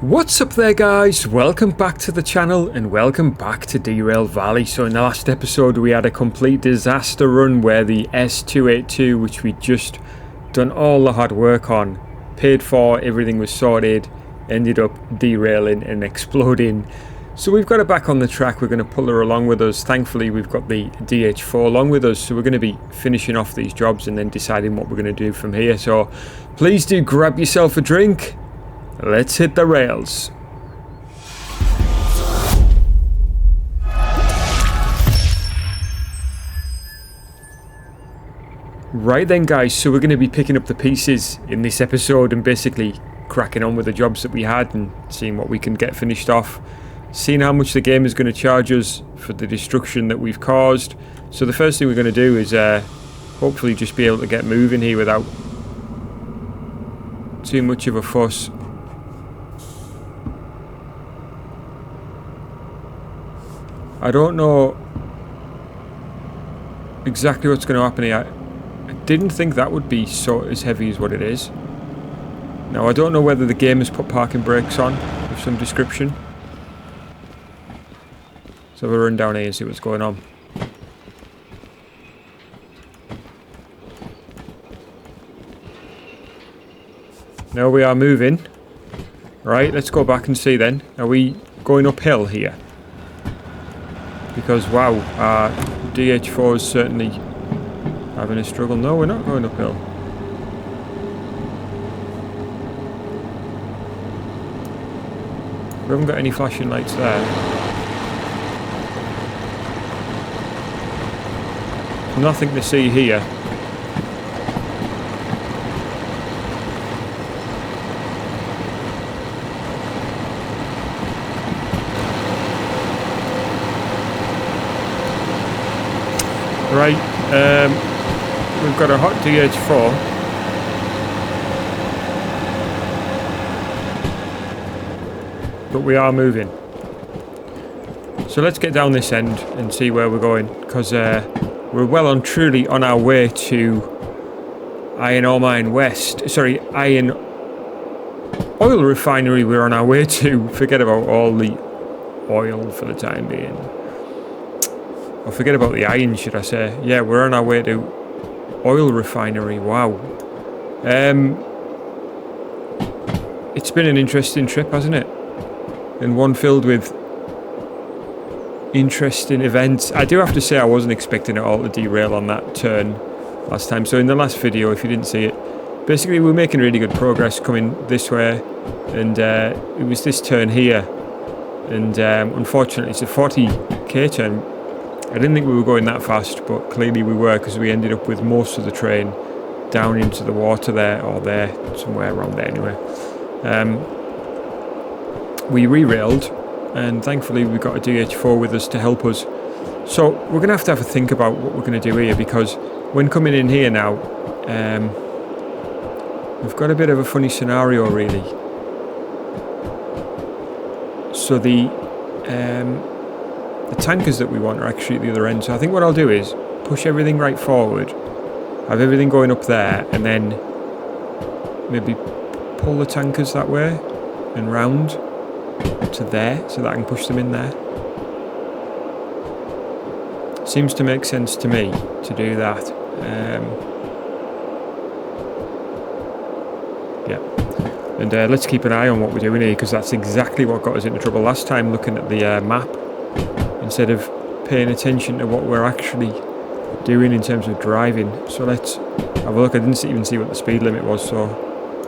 What's up there guys, welcome back to the channel and welcome back to Derail Valley. So in the last episode we had a complete disaster run where the S282, which we just done all the hard work on, paid for, everything was sorted, ended up derailing and exploding. So we've got it back on the track, we're going to pull her along with us. Thankfully we've got the DH4 along with us, so we're going to be finishing off these jobs and then deciding what we're going to do from here. So please do grab yourself a drink. Let's hit the rails. Right then guys, so we're going to be picking up the pieces in this episode and basically cracking on with the jobs that we had and seeing what we can get finished off. Seeing how much the game is going to charge us for the destruction that we've caused. So the first thing we're going to do is hopefully just be able to get moving here without too much of a fuss. I don't know exactly what's going to happen here. I didn't think that would be so as heavy as what it is. Now I don't know whether the game has put parking brakes on of some description. So we'll run down here and see what's going on. Now we are moving. Right, let's go back and see then. Are we going uphill here? Because wow, our DH4 is certainly having a struggle. No, we're not going uphill. We haven't got any flashing lights there. Nothing to see here. Right, we've got a hot DH4. But we are moving. So let's get down this end and see where we're going, because we're well and truly on our way to Iron Ore Mine West. Sorry, Iron Oil Refinery we're on our way to. Forget about all the oil for the time being. Or forget about the iron, should I say. Yeah, we're on our way to oil refinery. Wow. It's been an interesting trip, hasn't it? And one filled with interesting events. I do have to say I wasn't expecting it all to derail on that turn last time. So in the last video, if you didn't see it, basically we were making really good progress coming this way. And it was this turn here. And unfortunately, it's a 40k turn. I didn't think we were going that fast, but clearly we were, because we ended up with most of the train down into the water there, or there, somewhere around there anyway. We re-railed, and thankfully we got a DH4 with us to help us. So we're going to have a think about what we're going to do here, because when coming in here now, we've got a bit of a funny scenario really. So the tankers that we want are actually at the other end. So I think what I'll do is push everything right forward, have everything going up there, and then maybe pull the tankers that way and round to there so that I can push them in there. Seems to make sense to me to do that. Yeah. And let's keep an eye on what we're doing here, because that's exactly what got us into trouble last time, looking at the map instead of paying attention to what we're actually doing in terms of driving. So let's have a look. I didn't even see what the speed limit was, so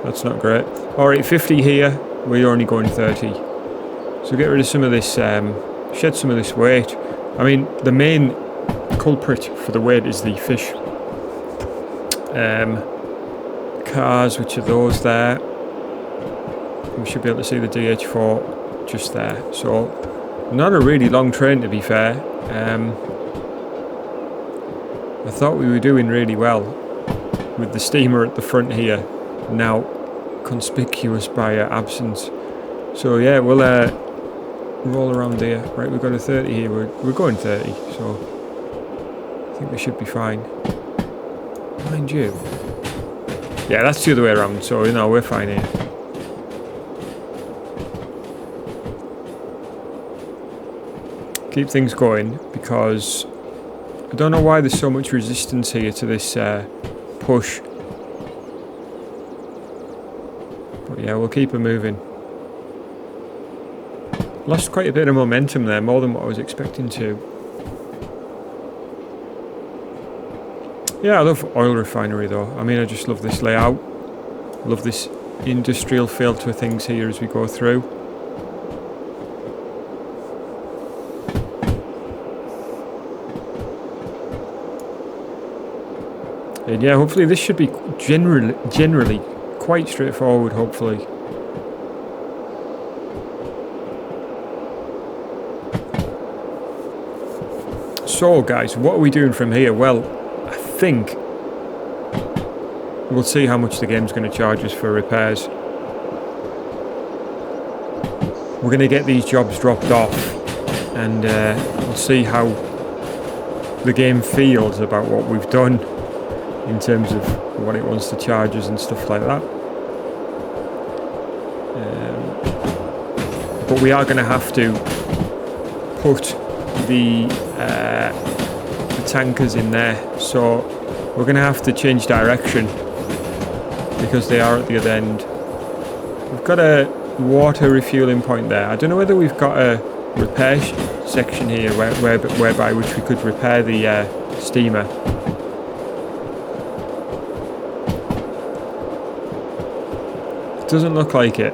that's not great. Alright, 50 here, we're only going 30. So get rid of some of this, shed some of this weight. I mean, the main culprit for the weight is the fish cars, which are those there. We should be able to see the DH4 just there. So not a really long train, to be fair. I thought we were doing really well with the steamer at the front here, now conspicuous by her absence. So yeah, we'll roll around here. Right, we've got a 30 here. We're going 30, so I think we should be fine. Mind you, yeah, that's the other way around. So you know, we're fine here. keep things going, because I don't know why there's so much resistance here to this push. But yeah, we'll keep it moving. Lost quite a bit of momentum there, more than what I was expecting to. Yeah, I love oil refinery though. I mean, I just love this layout. Love this industrial feel to things here as we go through. And yeah, hopefully this should be generally quite straightforward, hopefully. So guys, what are we doing from here? Well, I think we'll see how much the game's going to charge us for repairs. We're going to get these jobs dropped off, and we'll see how the game feels about what we've done in terms of what it wants to charge us and stuff like that. But we are going to have to put the tankers in there, so we're going to have to change direction because they are at the other end. We've got a water refueling point there. I don't know whether we've got a repair section here whereby which we could repair the steamer. It doesn't look like it.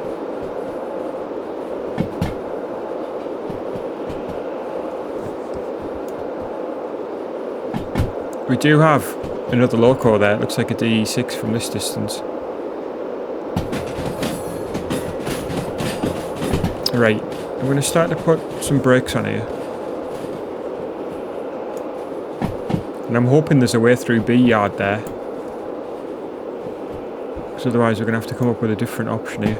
We do have another loco there. It looks like a DE6 from this distance. Right, I'm going to start to put some brakes on here. And I'm hoping there's a way through B yard there. Because otherwise we're going to have to come up with a different option here.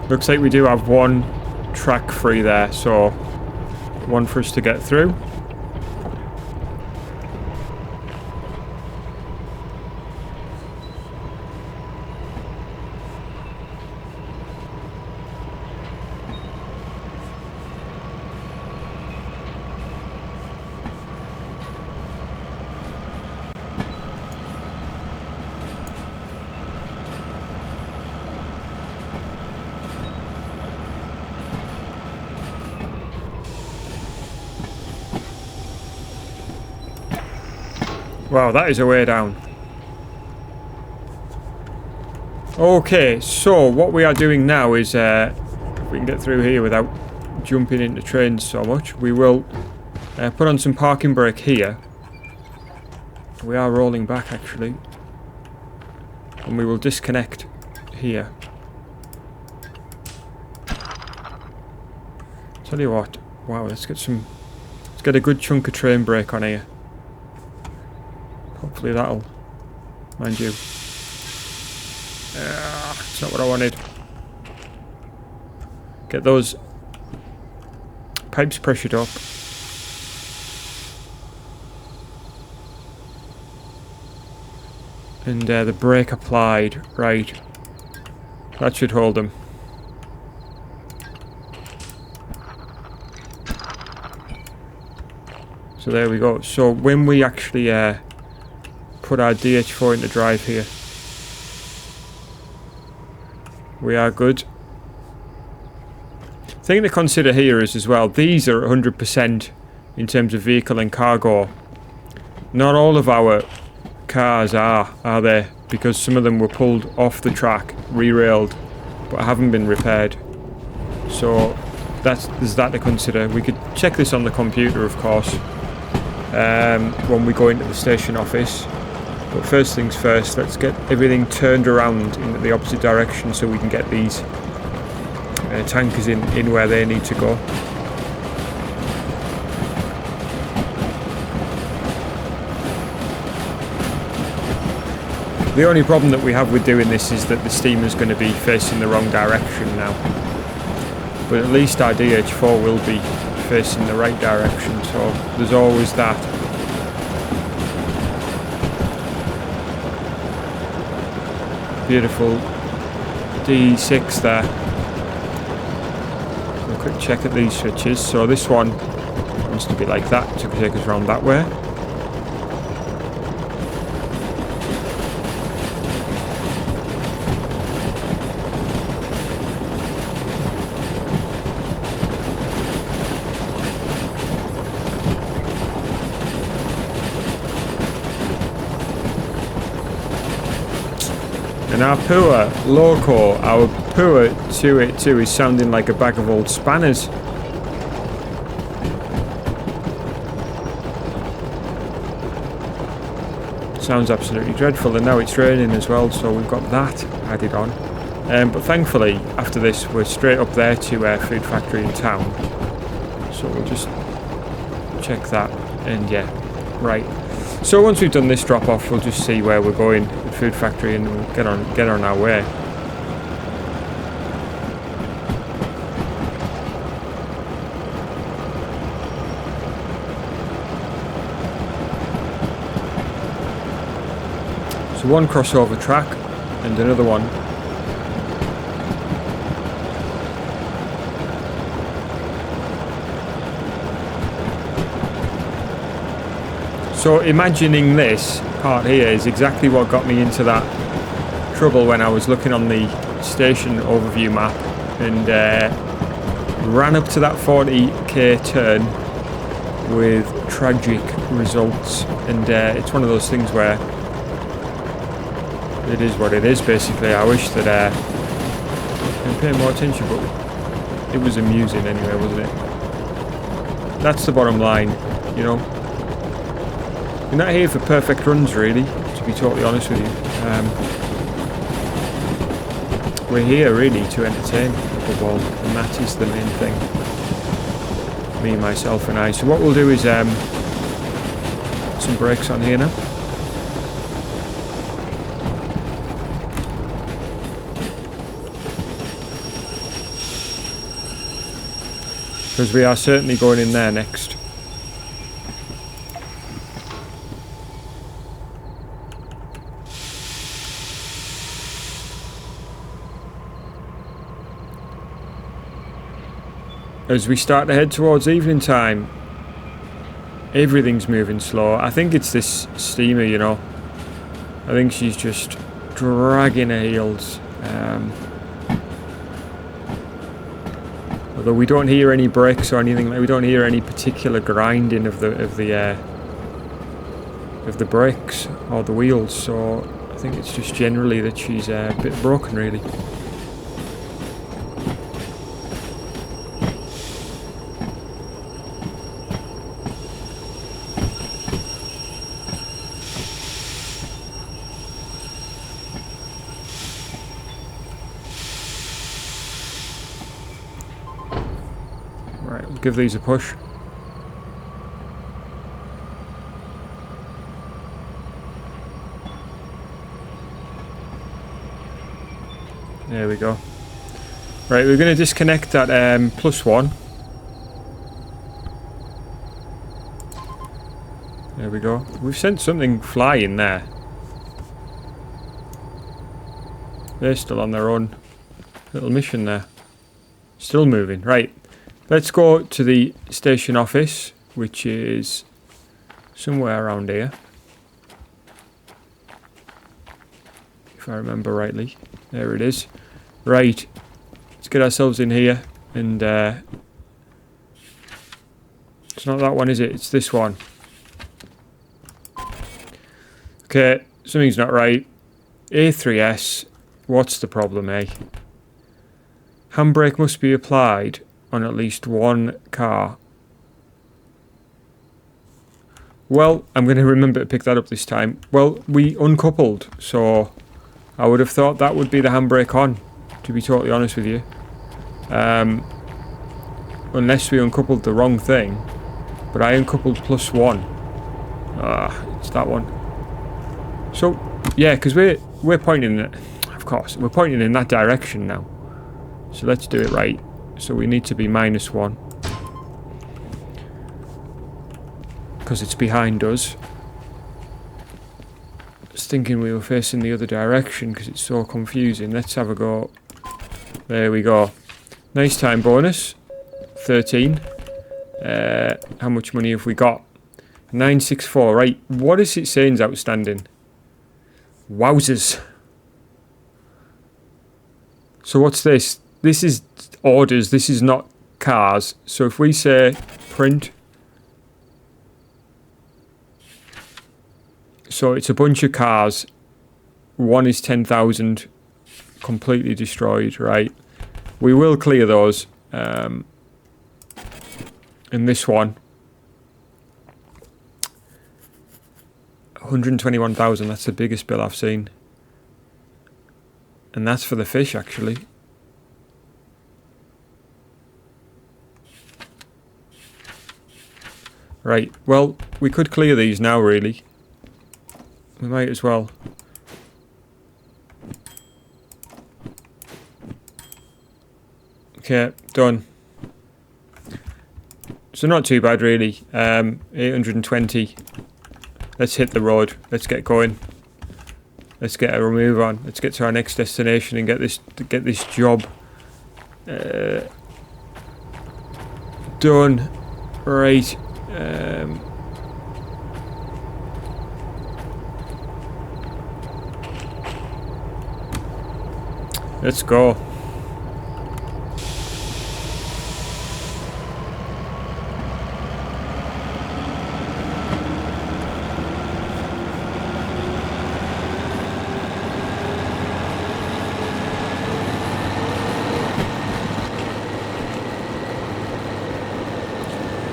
Looks like we do have one track free there, so one for us to get through. Wow, that is a way down. Okay, so what we are doing now is, if we can get through here without jumping into trains so much, we will put on some parking brake here. We are rolling back actually. And we will disconnect here. Tell you what, wow, let's get a good chunk of train brake on here. Hopefully that'll, mind you. It's not what I wanted. Get those pipes pressured up. And the brake applied. Right. That should hold them. So there we go. So when we actually put our DH4 into drive here, we are good. Thing to consider here is as well, these are 100% in terms of vehicle and cargo. Not all of our cars are they? Because some of them were pulled off the track, re-railed, but haven't been repaired. So there's that to consider. We could check this on the computer, of course, when we go into the station office. But first things first, let's get everything turned around in the opposite direction so we can get these tankers in where they need to go. The only problem that we have with doing this is that the steamer's going to be facing the wrong direction now. But at least our DH4 will be facing the right direction, so there's always that. Beautiful D6 there. So a quick check at these switches. So this one wants to be like that to take us around that way. And our poor loco, our poor 282 is sounding like a bag of old spanners. Sounds absolutely dreadful, and now it's raining as well, so we've got that added on. But thankfully, after this, we're straight up there to our food factory in town. So we'll just check that, and yeah, right. So once we've done this drop off, we'll just see where we're going, the food factory, and we'll get on our way. So one crossover track and another one. So imagining this part here is exactly what got me into that trouble when I was looking on the station overview map and ran up to that 40k turn with tragic results. And it's one of those things where it is what it is, basically. I wish that I'd pay more attention, but it was amusing anyway, wasn't it? That's the bottom line, you know. We're not here for perfect runs, really, to be totally honest with you. We're here, really, to entertain above all, and that is the main thing. Me, myself, and I. So what we'll do is some brakes on here now. Because we are certainly going in there next. As we start to head towards evening time, everything's moving slow. I think it's this steamer, you know. I think she's just dragging her heels. Although we don't hear any brakes or anything, we don't hear any particular grinding of the brakes or the wheels. So I think it's just generally that she's a bit broken, really. Give these a push. There we go. Right, we're going to disconnect that +1. There we go. We've sent something flying there. They're still on their own little mission there. Still moving. Right. Let's go to the station office, which is somewhere around here. If I remember rightly. There it is. Right. Let's get ourselves in here. And it's not that one, is it? It's this one. Okay. Something's not right. A3S. What's the problem, eh? Handbrake must be applied on at least one car. Well, I'm going to remember to pick that up this time. Well, we uncoupled, so I would have thought that would be the handbrake on, to be totally honest with you. Unless we uncoupled the wrong thing. But I uncoupled +1. It's that one. So, yeah, because we're pointing it. Of course, we're pointing in that direction now. So let's do it right. So we need to be -1. Because it's behind us. I was thinking we were facing the other direction because it's so confusing. Let's have a go. There we go. Nice time bonus. 13. How much money have we got? 964. Right. What is it saying is outstanding? Wowzers. So what's this? This is orders. This is not cars. So if we say print. So it's a bunch of cars. One is 10,000. Completely destroyed. Right. We will clear those. And this one. 121,000. That's the biggest bill I've seen. And that's for the fish, actually. Right. Well, we could clear these now, really. We might as well. Okay, done. So not too bad, really. 820. Let's hit the road. Let's get going. Let's get a remove on. Let's get to our next destination and get this job done. Right. Let's go.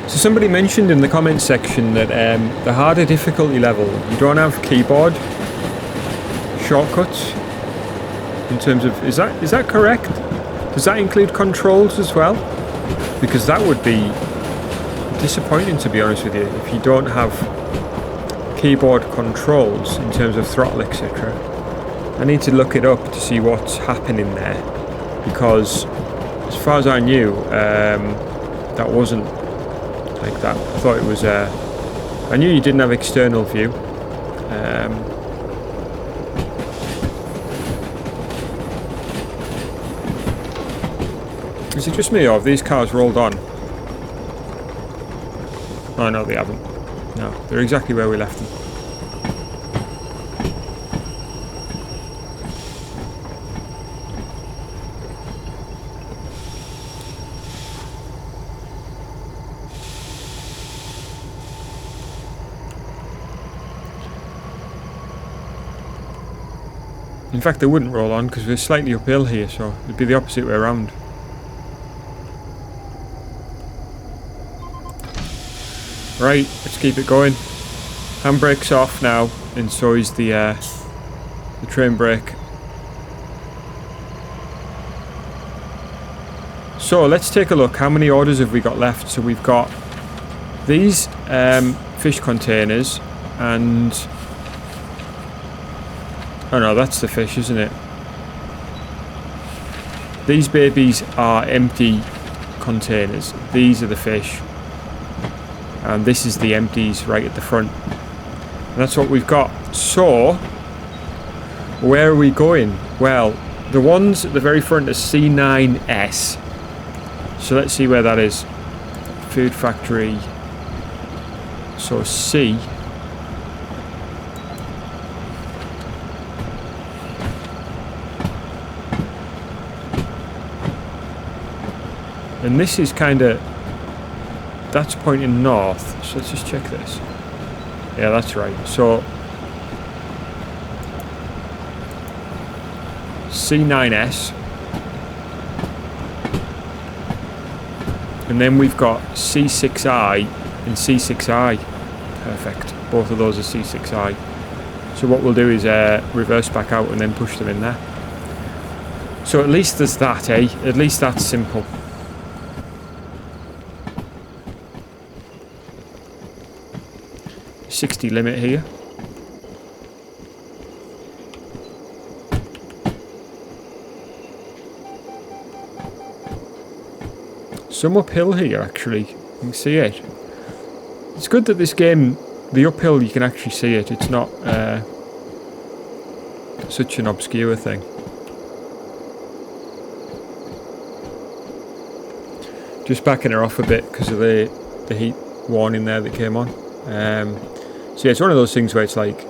So somebody mentioned in the comments section that the harder difficulty level, you don't have keyboard shortcuts in terms of, is that correct? Does that include controls as well? Because that would be disappointing, to be honest with you, if you don't have keyboard controls in terms of throttle, etc. I need to look it up to see what's happening there, because as far as I knew, that wasn't like that. I thought it was I knew you didn't have external view. Is it just me, or have these cars rolled on? Oh no, they haven't. No, they're exactly where we left them. In fact, they wouldn't roll on because we're slightly uphill here, so it'd be the opposite way around. Right, let's keep it going. Handbrake's off now, and so is the train brake. So let's take a look. How many orders have we got left? So we've got these fish containers, and oh no, that's the fish, isn't it? These babies are empty containers. These are the fish. And this is the empties right at the front. And that's what we've got. So, where are we going? Well, the ones at the very front are C9S. So let's see where that is. Food factory. So C. And this is kind of, that's pointing north, so let's just check this. Yeah, that's right. So C9S, and then we've got C6I and C6I. Perfect. Both of those are C6I. So what we'll do is reverse back out and then push them in there. So at least there's that, eh? At least that's simple. $60 limit here. Some uphill here, actually. You can see it. It's good that this game, the uphill, you can actually see it. It's not such an obscure thing. Just backing her off a bit because of the heat warning there that came on. So yeah, it's one of those things where it's like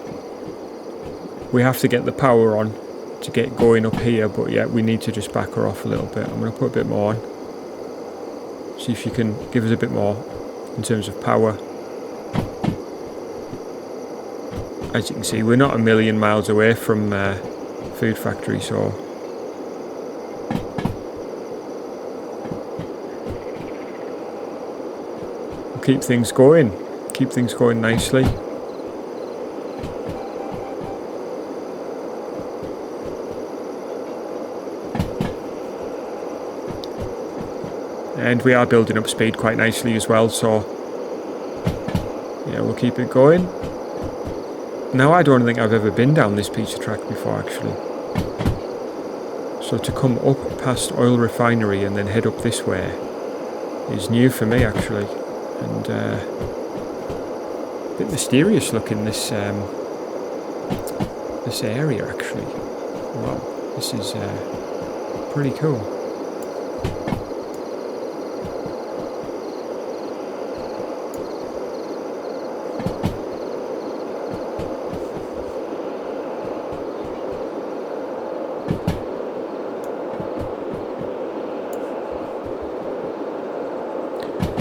we have to get the power on to get going up here, but yeah, we need to just back her off a little bit. I'm going to put a bit more on. See if you can give us a bit more in terms of power. As you can see, we're not a million miles away from Food Factory, so we'll keep things going nicely. And we are building up speed quite nicely as well, so yeah, we'll keep it going. Now, I don't think I've ever been down this piece of track before, actually. So to come up past Oil Refinery and then head up this way is new for me, actually. And a bit mysterious looking, this area, actually. Wow, this is pretty cool.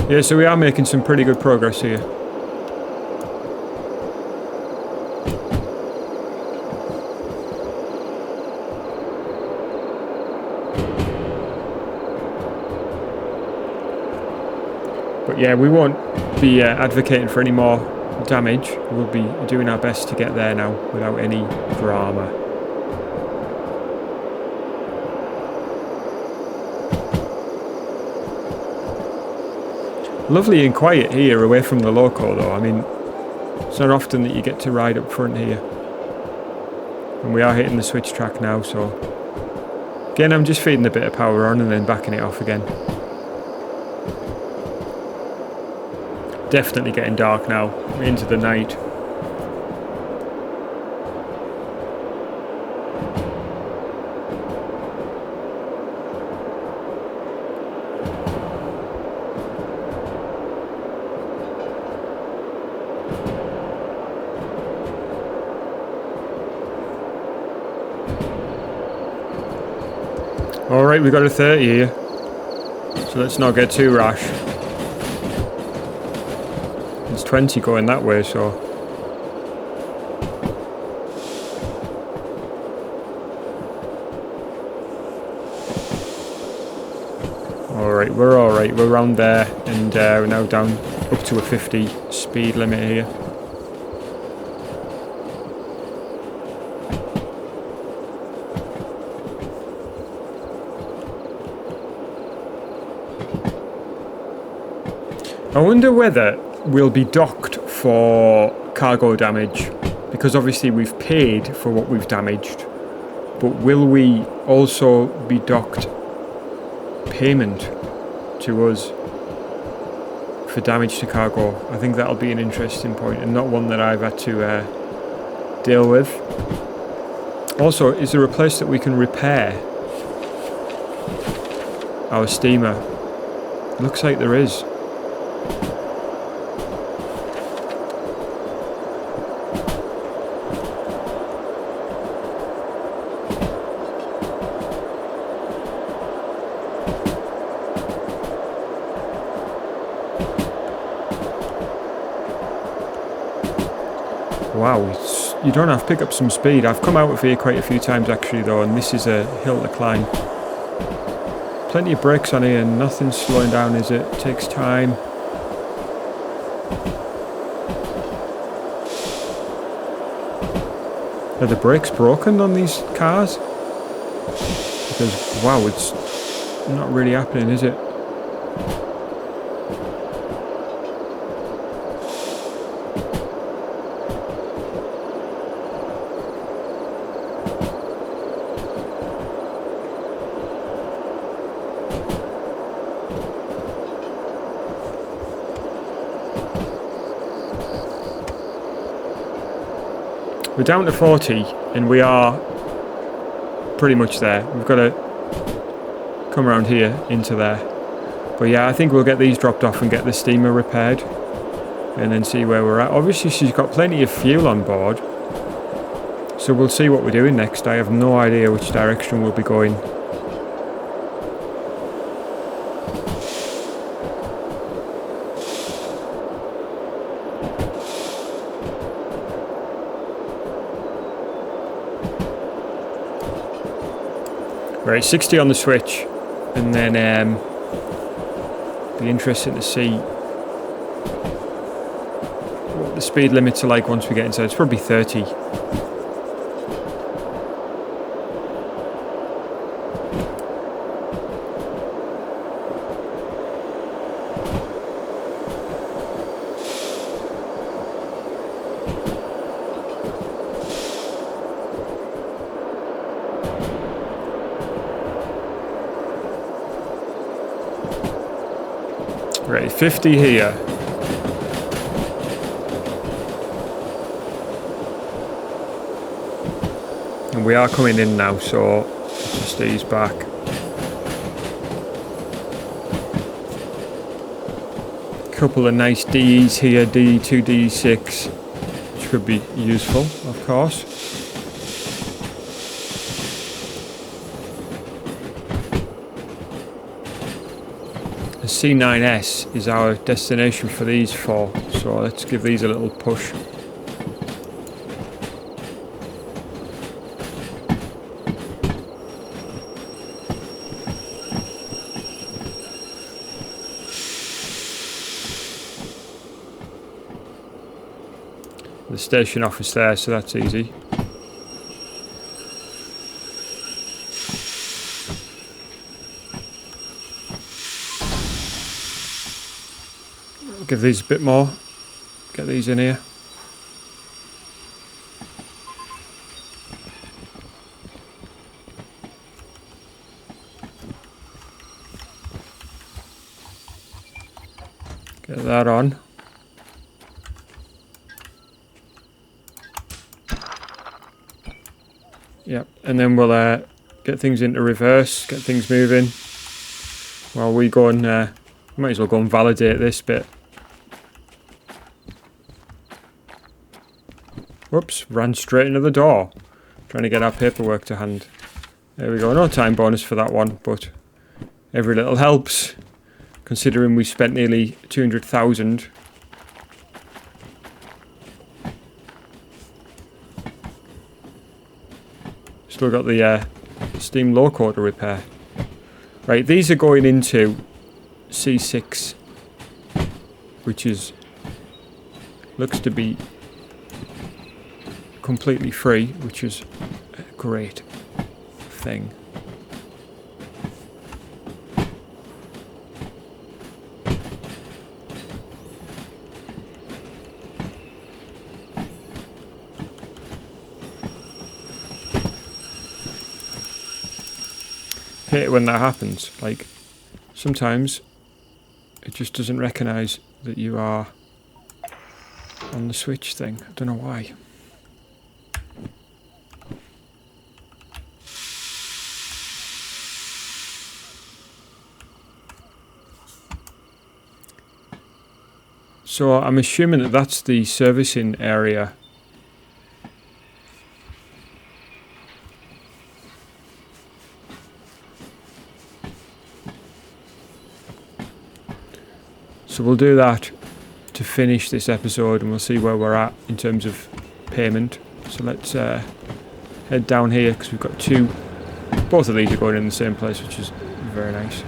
Yeah, so we are making some pretty good progress here. But yeah, we won't be advocating for any more damage. We'll be doing our best to get there now without any drama. Lovely and quiet here away from the loco though. I mean, it's not often that you get to ride up front here. And we are hitting the switch track now, so again, I'm just feeding a bit of power on and then backing it off again. Definitely getting dark now, into the night. Alright, we got a 30 here, so let's not get too rash. There's 20 going that way, so alright, we're around there, and we're now down up to a 50 speed limit here. I wonder whether we'll be docked for cargo damage, because obviously we've paid for what we've damaged, but will we also be docked payment to us for damage to cargo? I think that'll be an interesting point, and not one that I've had to deal with. Also, is there a place that we can repair our steamer? Looks like there is. Wow, you don't have to pick up some speed. I've come out of here quite a few times actually though, and this is a hill to climb. Plenty of brakes on here, and nothing's slowing down, is it? It takes time. Are the brakes broken on these cars? Because, wow, it's not really happening, is it? We're down to 40 and we are pretty much there. We've got to come around here into there. But yeah, I think we'll get these dropped off and get the steamer repaired and then see where we're at. Obviously she's got plenty of fuel on board, so we'll see what we're doing next. I have no idea which direction we'll be going. Right, 60 on the switch, and then be interesting to see what the speed limits are like once we get inside. It's probably 30. Right, 50 here. And we are coming in now, so just ease back. Couple of nice DEs here, DE2, DE6, which could be useful, of course. The C9S is our destination for these four, so let's give these a little push. The station office there, so that's easy. Give these a bit more. Get these in here. Get that on. Yep, and then we'll get things into reverse, get things moving. While we go and might as well go and validate this bit. Whoops, ran straight into the door. Trying to get our paperwork to hand. There we go, no time bonus for that one, but every little helps, considering we spent nearly 200,000. Still got the steam loco to repair. Right, these are going into C6, which is looks to be completely free, which is a great thing. Hate it when that happens. Like, sometimes it just doesn't recognize that you are on the switch thing. I don't know why. So I'm assuming that that's the servicing area. So we'll do that to finish this episode, and we'll see where we're at in terms of payment. So let's head down here, because we've got two. Both of these are going in the same place, which is very nice.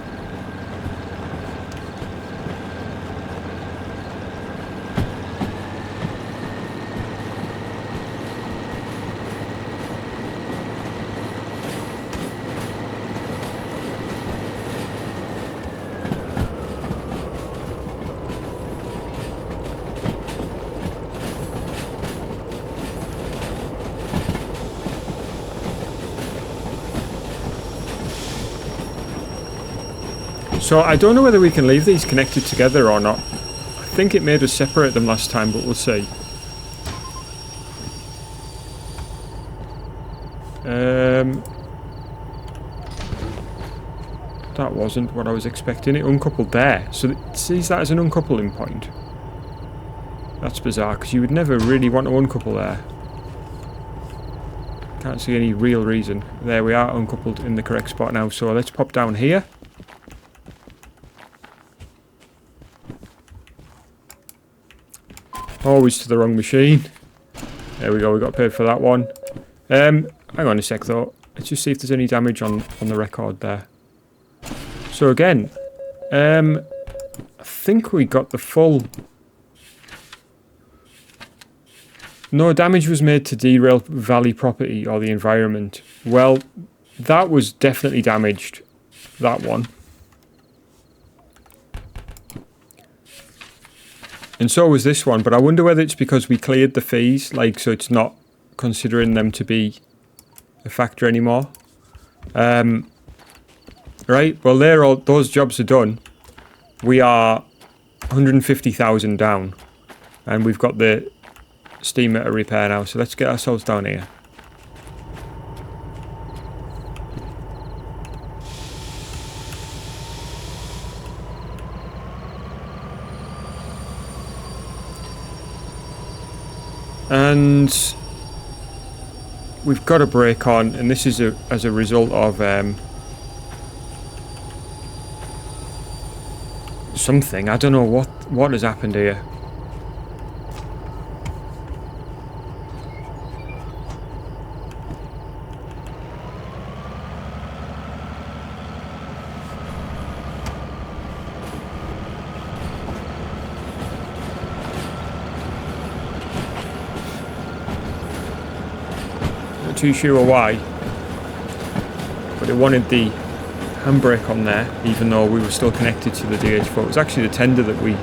So I don't know whether we can leave these connected together or not. I think it made us separate them last time, but we'll see. That wasn't what I was expecting. It uncoupled there. So it sees that as an uncoupling point. That's bizarre, because you would never really want to uncouple there. Can't see any real reason. There we are, uncoupled in the correct spot now. So let's pop down here. Always to the wrong machine. There we go, we got paid for that one. Hang on a sec though. Let's just see if there's any damage on the record there. So again, I think we got the full... No damage was made to Derail Valley property or the environment. Well, that was definitely damaged. That one. And so was this one, but I wonder whether it's because we cleared the fees, like, so it's not considering them to be a factor anymore. Right, well, those jobs are done. We are 150,000 down, and we've got the steamer to repair now, so let's get ourselves down here. And we've got a brake on, and this is as a result of something. I don't know what has happened here. Too sure why, but it wanted the handbrake on there even though we were still connected to the DH4. It was actually the tender that we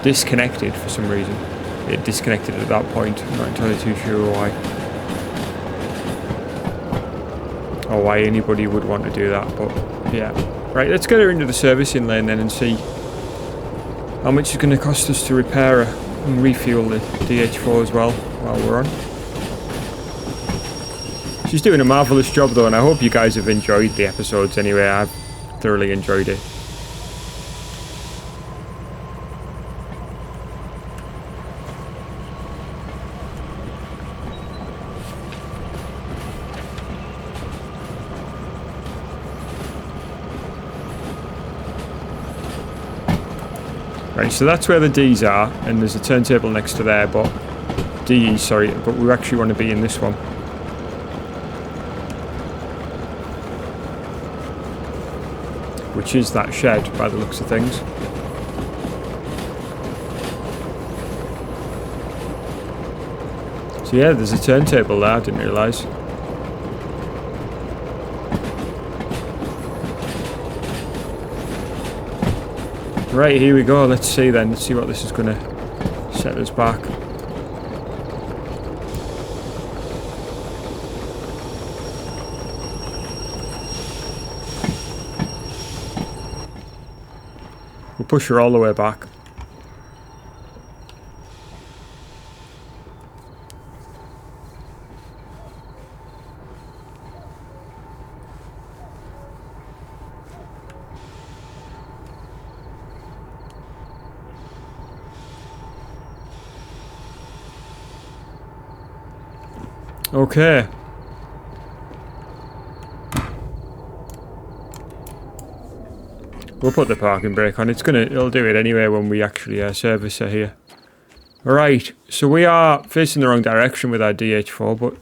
disconnected for some reason. It disconnected at that point. I'm not entirely too sure why, or why anybody would want to do that, but yeah. Right, let's get her into the servicing lane then and see how much it's going to cost us to repair her and refuel the DH4 as well while we're on. She's doing a marvellous job though, and I hope you guys have enjoyed the episodes anyway. I've thoroughly enjoyed it. Right, so that's where the D's are, and there's a turntable next to there, but DE, sorry, but we actually want to be in this one. Which is that shed by the looks of things. So yeah, there's a turntable there, I didn't realise. Right, here we go, let's see then, let's see what this is going to set us back. We'll push her all the way back. Okay. We'll put the parking brake on. It'll do it anyway when we actually service her here. Alright, so we are facing the wrong direction with our DH4, but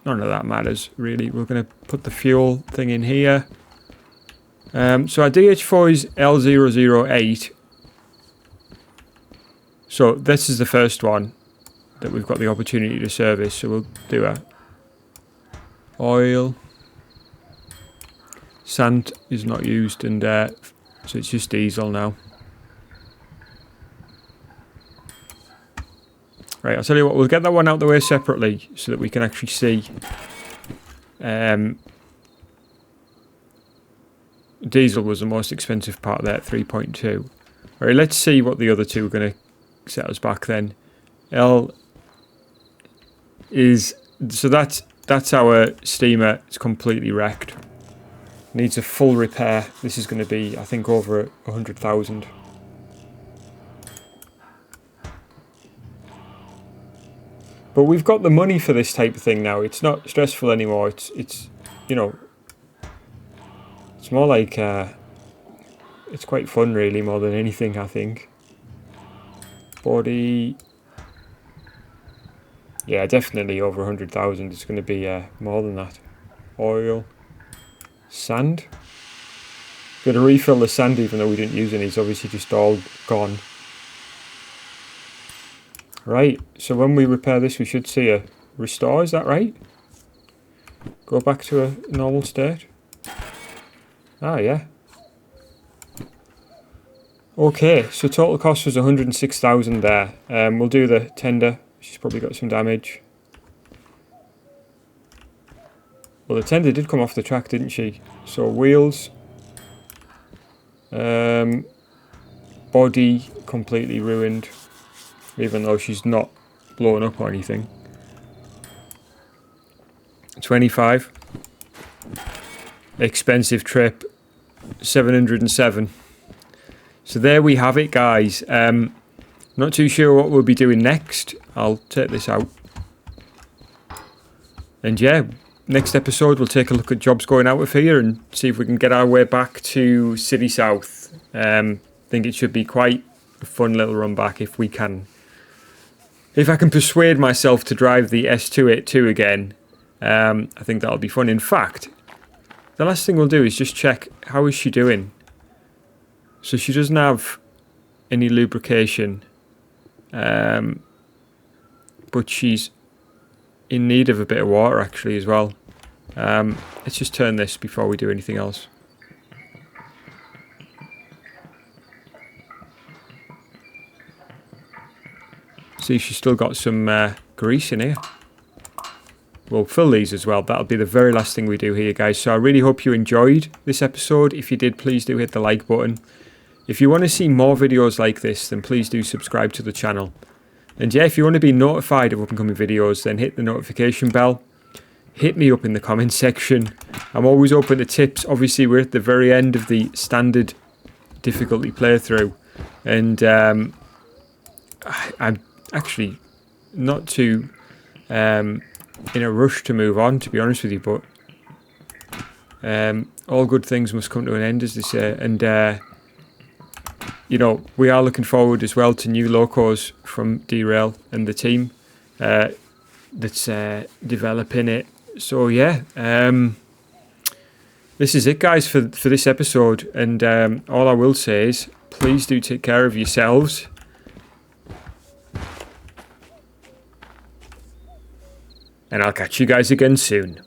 none of that matters really. We're going to put the fuel thing in here. So our DH4 is L008. So this is the first one that we've got the opportunity to service. So we'll do a oil. Sand is not used, and so it's just diesel now. Right, I'll tell you what, we'll get that one out the way separately so that we can actually see diesel was the most expensive part there at 3.2. Alright, let's see what the other two are going to set us back then. L is... So that's our steamer. It's completely wrecked. Needs a full repair. This is going to be, I think, over 100,000. But we've got the money for this type of thing now. It's not stressful anymore. It's you know, it's more like it's quite fun really, more than anything, I think. Body, yeah, definitely over 100,000. It's going to be more than that. Oil, sand. Going to refill the sand even though we didn't use any. It's obviously just all gone. Right, so when we repair this we should see a restore, is that right? Go back to a normal state. Ah, yeah. Okay, so total cost was 106,000 there. We'll do the tender. She's probably got some damage. Well, the tender did come off the track, didn't she? So wheels. Body completely ruined. Even though she's not blown up or anything. 25. Expensive trip. 707. So there we have it, guys. Not too sure what we'll be doing next. I'll take this out. And yeah, next episode we'll take a look at jobs going out of here and see if we can get our way back to City South. I think it should be quite a fun little run back if we can. If I can persuade myself to drive the S282 again, I think that'll be fun. In fact, the last thing we'll do is just check how is she doing. So she doesn't have any lubrication, but she's in need of a bit of water actually as well. Let's just turn this before we do anything else. See if she's still got some grease in here. We'll fill these as well. That'll be the very last thing we do here, guys. So I really hope you enjoyed this episode. If you did, please do hit the like button. If you want to see more videos like this, then please do subscribe to the channel. And yeah, if you want to be notified of upcoming videos, then hit the notification bell. Hit me up in the comment section. I'm always open to tips. Obviously, we're at the very end of the standard difficulty playthrough. And I'm actually not too in a rush to move on, to be honest with you, but all good things must come to an end, as they say. And you know, we are looking forward as well to new locos from Derail and the team that's developing it. So yeah, this is it, guys, for this episode. And all I will say is please do take care of yourselves. And I'll catch you guys again soon.